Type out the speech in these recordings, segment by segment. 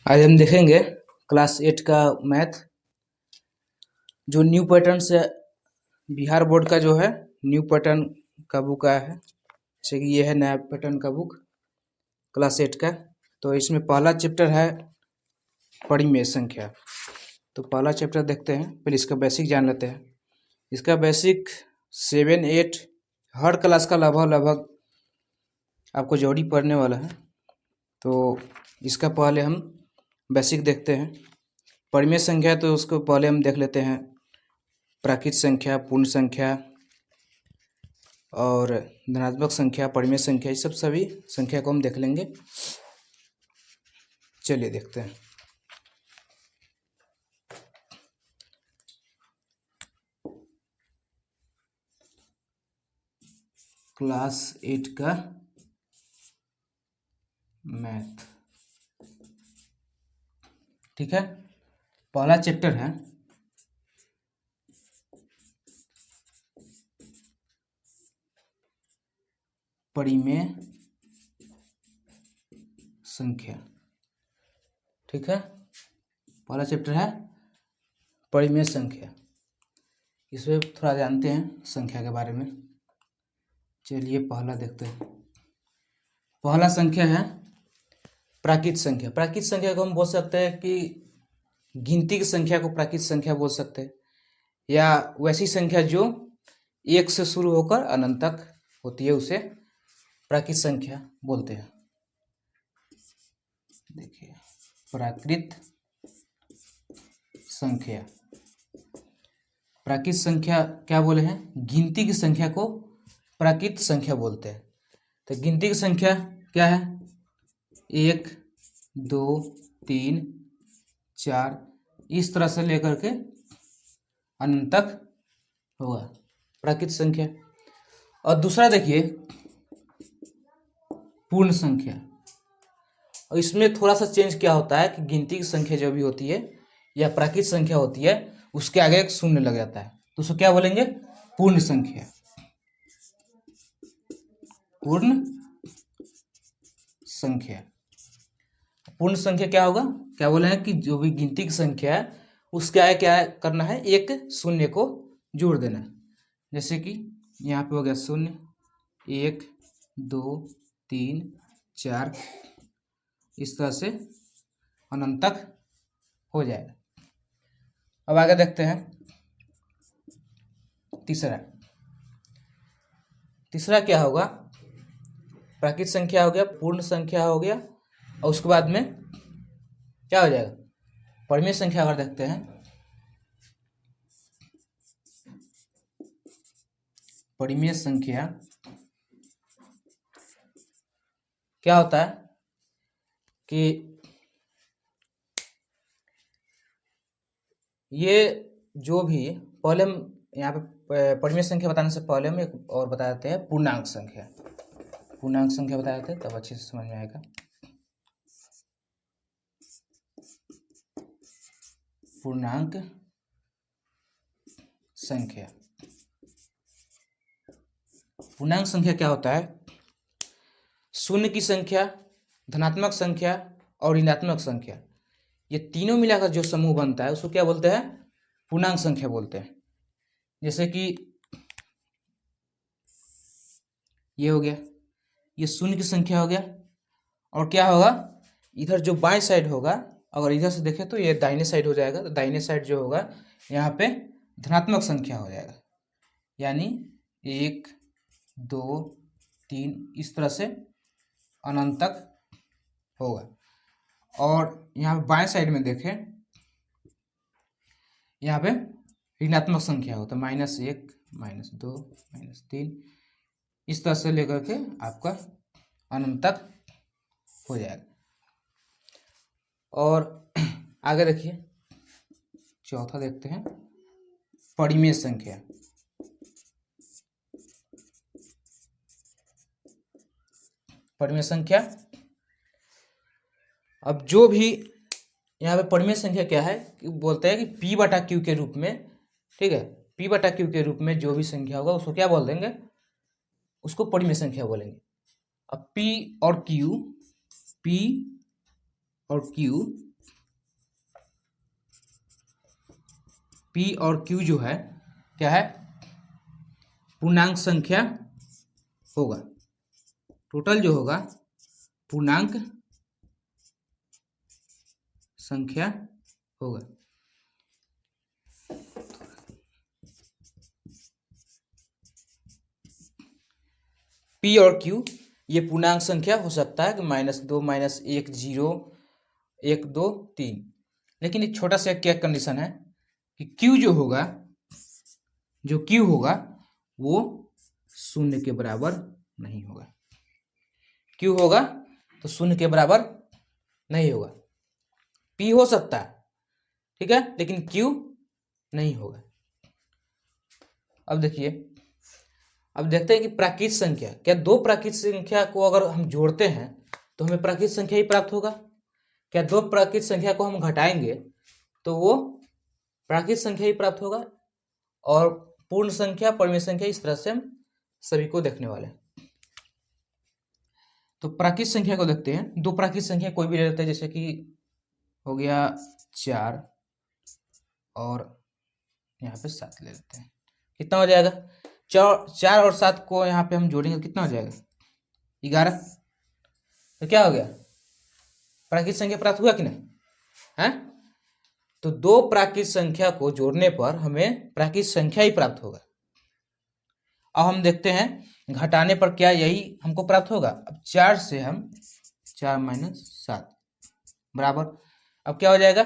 आज हम देखेंगे क्लास 8 का मैथ जो न्यू पैटर्न से बिहार बोर्ड का जो है न्यू पैटर्न का बुक आया है। जैसे कि ये है नया पैटर्न का बुक क्लास 8 का। तो इसमें पहला चैप्टर है परिमेय संख्या। तो पहला चैप्टर देखते हैं, पहले इसका बेसिक जान लेते हैं। इसका बेसिक 7, 8 हर क्लास का लगभग आपको जरूरी पढ़ने वाला है। तो इसका पहले हम बेसिक देखते हैं। परिमेय संख्या तो उसको पहले हम देख लेते हैं। प्राकृत संख्या, पूर्ण संख्या और धनात्मक संख्या, परिमेय संख्या, ये सब सभी संख्या को हम देख लेंगे। चलिए देखते हैं। क्लास 8 का मैथ, ठीक है। पहला चैप्टर है परिमेय संख्या, ठीक है। पहला चैप्टर है परिमेय संख्या। इसमें थोड़ा जानते हैं संख्या के बारे में। चलिए पहला देखते हैं। पहला संख्या है प्राकृत संख्या। प्राकृत संख्या को हम बोल सकते हैं कि गिनती की संख्या को प्राकृत संख्या बोल सकते हैं, या वैसी संख्या जो 1 से शुरू होकर अनंत तक होती है उसे प्राकृत संख्या बोलते हैं। देखिए प्राकृत संख्या, प्राकृत संख्या क्या बोले हैं? गिनती की संख्या को प्राकृत संख्या बोलते हैं। तो गिनती की संख्या क्या है? 1, 2, 3, 4 इस तरह से लेकर के अनंत तक होगा प्राकृत संख्या। और दूसरा देखिए पूर्ण संख्या। और इसमें थोड़ा सा चेंज क्या होता है कि गिनती की संख्या जो भी होती है या प्राकृत संख्या होती है उसके आगे एक शून्य लग जाता है, तो उसको क्या बोलेंगे? पूर्ण संख्या। पूर्ण संख्या। पूर्ण संख्या क्या होगा? क्या बोले हैं कि जो भी गिनती की संख्या है उसके आगे क्या करना है? एक शून्य को जोड़ देना है। जैसे कि यहाँ पे हो गया 0, 1, 2, 3, 4 इस तरह से अनंत तक हो जाएगा। अब आगे देखते हैं तीसरा क्या होगा? प्राकृत संख्या हो गया, पूर्ण संख्या हो गया, और उसके बाद में क्या हो जाएगा? परिमेय संख्या। अगर देखते हैं परिमेय संख्या क्या होता है कि ये जो भी पहले हम यहाँ पे परिमेय संख्या बताने से पहले हम एक और बता देते हैं पूर्णांक संख्या। पूर्णांक संख्या बता देते हैं तब अच्छे से समझ में आएगा। पूर्णांक संख्या। पूर्णांक संख्या क्या होता है? शून्य की संख्या, धनात्मक संख्या और ऋणात्मक संख्या, ये तीनों मिलाकर जो समूह बनता है उसको क्या बोलते हैं? पूर्णांक संख्या बोलते हैं। जैसे कि ये हो गया, ये शून्य की संख्या हो गया, और क्या होगा? इधर जो बाएं साइड होगा, अगर इधर से देखें तो ये दाहिने साइड हो जाएगा। तो दाहिने साइड जो होगा यहाँ पे धनात्मक संख्या हो जाएगा, यानी 1, 2, 3 इस तरह से अनंत तक होगा। और यहाँ पे बाएं साइड में देखें, यहाँ पे ऋणात्मक संख्या होता है, -1, -2, -3 इस तरह से लेकर के आपका अनंत तक हो जाएगा। और आगे देखिए चौथा देखते हैं परिमेय संख्या। परिमेय संख्या, अब जो भी यहाँ पे परिमेय संख्या क्या है कि बोलते हैं कि P/Q के रूप में, ठीक है, P/Q के रूप में जो भी संख्या होगा उसको क्या बोल देंगे? उसको परिमेय संख्या बोलेंगे। अब P और Q P और Q जो है क्या है, पूर्णांक संख्या होगा। टोटल जो होगा पूर्णांक संख्या होगा। P और Q ये पूर्णांक संख्या हो सकता है कि -2, -1, 0, 1, 2, 3। लेकिन एक छोटा सा क्या कंडीशन है कि Q जो होगा, जो Q होगा वो 0 के बराबर नहीं होगा। Q होगा तो 0 के बराबर नहीं होगा। P हो सकता है, ठीक है, लेकिन Q नहीं होगा। अब देखिए, अब देखते हैं कि प्राकृत संख्या, क्या दो प्राकृत संख्या को अगर हम जोड़ते हैं तो हमें प्राकृत संख्या ही प्राप्त होगा? क्या दो प्राकृत संख्या को हम घटाएंगे तो वो प्राकृत संख्या ही प्राप्त होगा? और पूर्ण संख्या, परिमेय संख्या, इस तरह से हम सभी को देखने वाले हैं। तो प्राकृत संख्या को देखते हैं। दो प्राकृत संख्या कोई भी ले लेते हैं, जैसे कि हो गया 4 और यहाँ पे 7 ले लेते हैं। कितना हो जाएगा? 4 और 7 को यहाँ पे हम जोड़ेंगे, कितना हो जाएगा? 11। तो क्या हो गया? प्राकृत संख्या प्राप्त हुआ कि नहीं है? तो दो प्राकृत संख्या को जोड़ने पर हमें प्राकृत संख्या ही प्राप्त होगा। अब हम देखते हैं घटाने पर क्या यही हमको प्राप्त होगा? अब 4 से हम 4 - 7 बराबर, अब क्या हो जाएगा?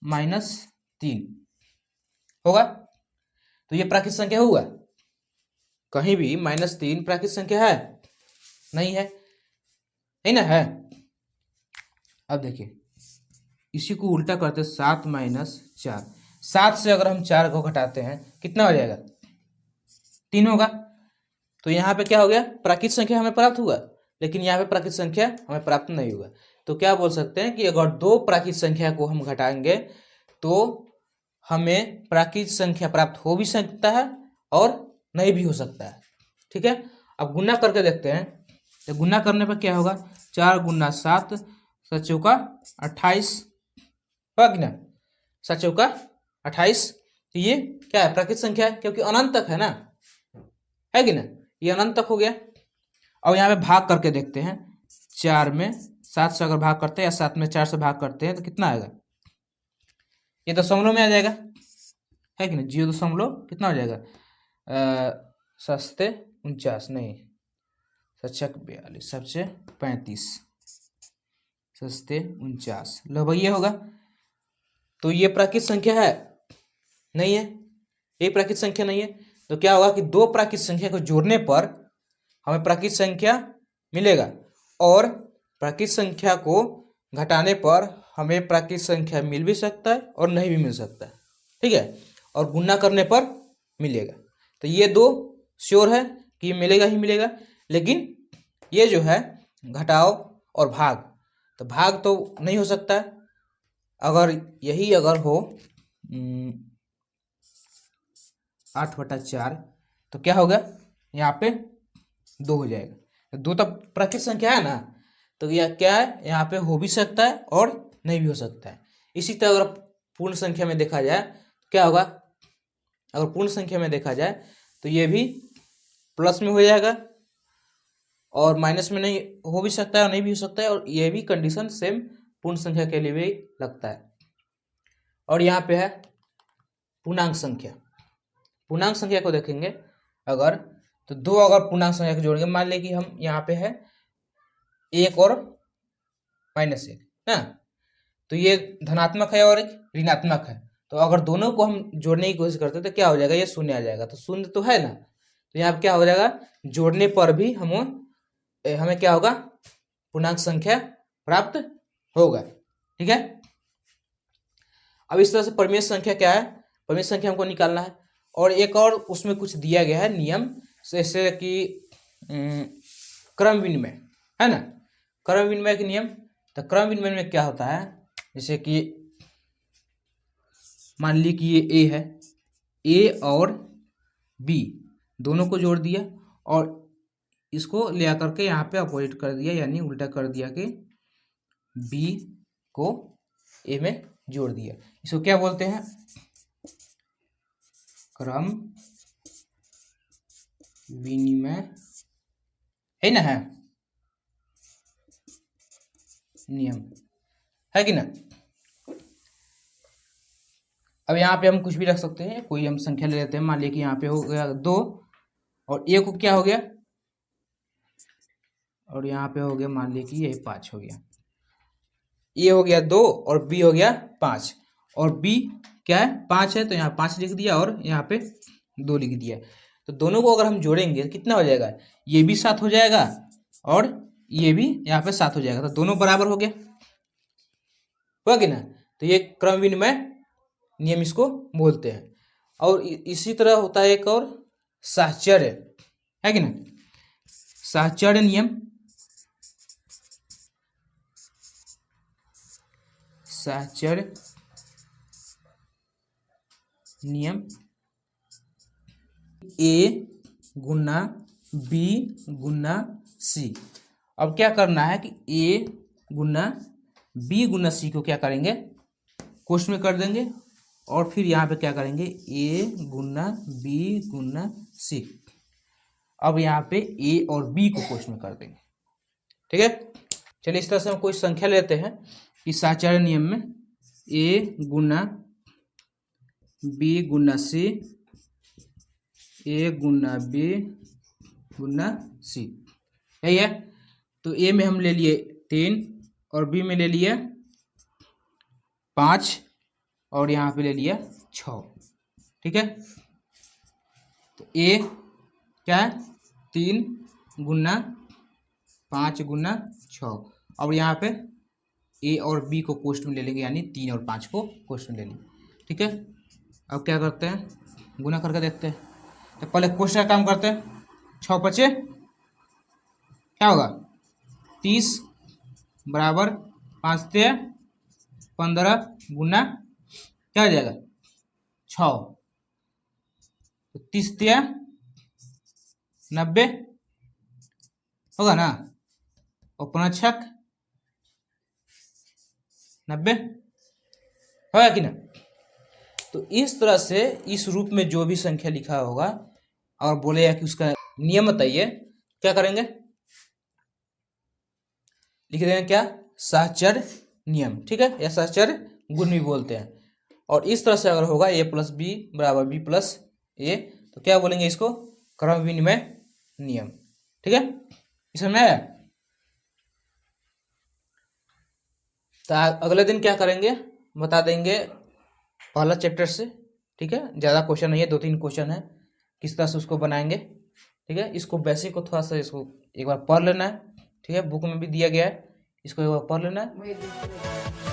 -3 होगा। तो ये प्राकृत संख्या हुआ? कहीं भी -3 प्राकृत संख्या है? नहीं है, नहीं ना है। अब देखिए, इसी को उल्टा करते, 7 - 4। 7 से अगर हम 4 को घटाते हैं कितना हो जाएगा? 3 होगा। तो यहाँ पे क्या हो गया? प्राकृत संख्या हमें प्राप्त हुआ, लेकिन यहाँ पे प्राकृत संख्या हमें प्राप्त नहीं हुआ। तो क्या बोल सकते हैं कि अगर दो प्राकृत संख्या को हम घटाएंगे तो हमें प्राकृत संख्या प्राप्त हो भी सकता है और नहीं भी हो सकता है, ठीक है। अब गुना करके देखते हैं। तो गुना करने पर क्या होगा? 4 × 7 7 चौका 28 होगा कि ना? 7 चौका 28। तो ये क्या है? प्राकृत संख्या है, क्योंकि अनंत तक है ना, है कि ना? ये अनंत तक हो गया। अब यहाँ पे भाग करके देखते हैं। 4 में 7 से अगर भाग करते हैं या 7 में 4 से भाग करते हैं तो कितना आएगा? ये दशमलव में आ जाएगा, है कि ना? 0 कितना हो जाएगा? सस्ते 49 नहीं, 7 42, 35, सस्ते 49, लगभग ये होगा। तो ये प्राकृत संख्या है? नहीं है, ये प्राकृत संख्या नहीं है। तो क्या होगा कि दो प्राकृत संख्या को जोड़ने पर हमें प्राकृत संख्या मिलेगा, और प्राकृत संख्या को घटाने पर हमें प्राकृत संख्या मिल भी सकता है और नहीं भी मिल सकता है, ठीक है। और गुणा करने पर मिलेगा। तो ये दो श्योर है कि ये मिलेगा ही मिलेगा। लेकिन ये जो है घटाओ और भाग, तो भाग तो नहीं हो सकता है। अगर यही अगर हो 8/4, तो क्या होगा? यहाँ पे 2 हो जाएगा। 2 तो प्राकृत संख्या है ना, तो यह क्या है? यहाँ पे हो भी सकता है और नहीं भी हो सकता है। इसी तरह अगर पूर्ण संख्या में देखा जाए तो क्या होगा? अगर पूर्ण संख्या में देखा जाए तो ये भी प्लस में हो जाएगा और माइनस में नहीं हो भी सकता है और नहीं भी हो सकता है, और ये भी कंडीशन सेम पूर्ण संख्या के लिए भी लगता है। और यहाँ पे है पूर्णांक संख्या। पूर्णांक संख्या को देखेंगे अगर, तो दो अगर पूर्णांक संख्या को जोड़ेंगे, मान लें कि हम यहाँ पे है 1 और -1 ना, तो ये धनात्मक है और एक ऋणात्मक है। तो अगर दोनों को हम जोड़ने की कोशिश करते हैं तो क्या हो जाएगा? ये 0 आ जाएगा। तो 0 तो है ना, तो यहाँ पे क्या हो जाएगा? जोड़ने पर भी हमें क्या होगा? पूर्णांक संख्या प्राप्त होगा, ठीक है। अब इस तरह से परिमेय संख्या क्या है? परिमेय संख्या हमको निकालना है, और एक और उसमें कुछ दिया गया है नियम, जैसे कि क्रम विनिमय है ना, क्रम विनिमय के नियम। तो क्रम विनिमय में क्या होता है? जैसे कि मान ली कि ये ए है, ए और बी दोनों को जोड़ दिया और इसको ले आकर के यहाँ पे अपोजिट कर दिया, यानी उल्टा कर दिया कि बी को ए में जोड़ दिया। इसको क्या बोलते हैं? क्रम विनिमय है ना, है नियम, है कि ना। अब यहाँ पे हम कुछ भी रख सकते हैं, कोई हम संख्या ले लेते हैं। मान लिया कि यहाँ पे हो गया 2 और ए को क्या हो गया, और यहाँ पे हो गया मान लिया कि ये 5 हो गया। ए हो गया 2 और बी हो गया 5, और बी क्या है 5 है, तो यहाँ 5 लिख दिया और यहाँ पे 2 लिख दिया। तो दोनों को अगर हम जोड़ेंगे कितना हो जाएगा, ये भी 7 हो जाएगा और ये भी यहाँ पे 7 हो जाएगा, तो दोनों बराबर हो गया, हुआ कि ना। तो ये क्रम विनिमय नियम इसको बोलते हैं। और इसी तरह होता है एक और साहचर्य, है कि ना। साहचर्य नियम, साहचर्य नियम ए गुना बी गुना सी। अब क्या करना है कि ए गुना बी गुना सी को क्या करेंगे, कोष्ठ में कर देंगे, और फिर यहाँ पे क्या करेंगे, ए गुना बी गुना सी। अब यहाँ पे ए और बी को कोष्ठ में कर देंगे, ठीक है। चलिए इस तरह से हम कोई संख्या लेते हैं कि साहचर्य नियम में ए गुना बी गुना सी, ए गुना बी गुना सी, यही है। तो ए में हम ले लिए 3 और बी में ले लिया 5 और यहाँ पे ले लिया 6, ठीक है। तो ए क्या है 3 गुना 5 गुना 6, और यहाँ पे ए और बी को कोष्ठ में ले लेंगे, यानी 3 और 5 को कोष्ठ में ले लेंगे, ठीक है। अब क्या करते हैं, गुना करके देखते हैं। तो पहले कोष्ठ का काम करते हैं, 6 बचे क्या होगा 30 बराबर 5 से 15 गुना क्या हो जाएगा 6, तो 30 से 90 होगा ना, और 5 छक 90 होगा कि ना। तो इस तरह से इस रूप में जो भी संख्या लिखा होगा और बोलेगा कि उसका नियम बताइए, क्या करेंगे, लिख देंगे क्या, साहचर्य नियम, ठीक है, या साहचर्य गुण भी बोलते हैं। और इस तरह से अगर होगा a प्लस बी बराबर बी प्लस ए, तो क्या बोलेंगे इसको, क्रम विनिमय नियम, ठीक है। समझ में आया। तो अगले दिन क्या करेंगे बता देंगे, पहला चैप्टर से, ठीक है। ज़्यादा क्वेश्चन नहीं है, 2-3 क्वेश्चन है, किस तरह से उसको बनाएंगे, ठीक है। इसको बेसिक को थोड़ा सा इसको एक बार पढ़ लेना है, ठीक है, बुक में भी दिया गया है, इसको एक बार पढ़ लेना है।